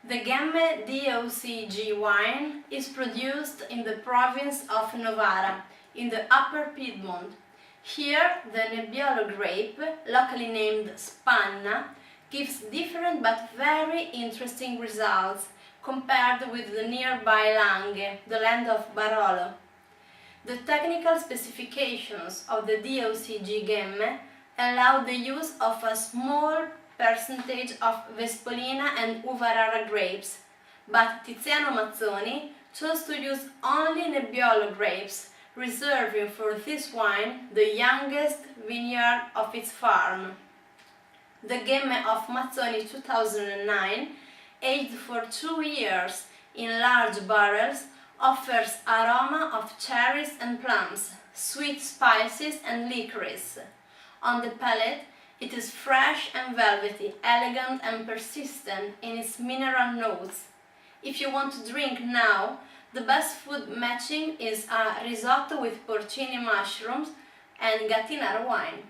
The Ghemme DOCG wine is produced in the province of Novara, in the upper Piedmont. Here, the nebbiolo grape, locally named spanna, gives different but very interesting results compared with the nearby Langhe, the land of Barolo. The technical specifications of the DOCG Ghemme allow the use of a small percentage of Vespolina and Uva Rara grapes, but Tiziano Mazzoni chose to use only nebbiolo grapes, reserving for this wine the youngest vineyard of its farm. The Ghemme of Mazzoni 2009, aged for 2 years in large barrels, offers aroma of cherries and plums, sweet spices and licorice. On the palate, it is fresh and velvety, elegant and persistent in its mineral notes. If you want to drink now, the best food matching is a risotto with porcini mushrooms and gattinara wine.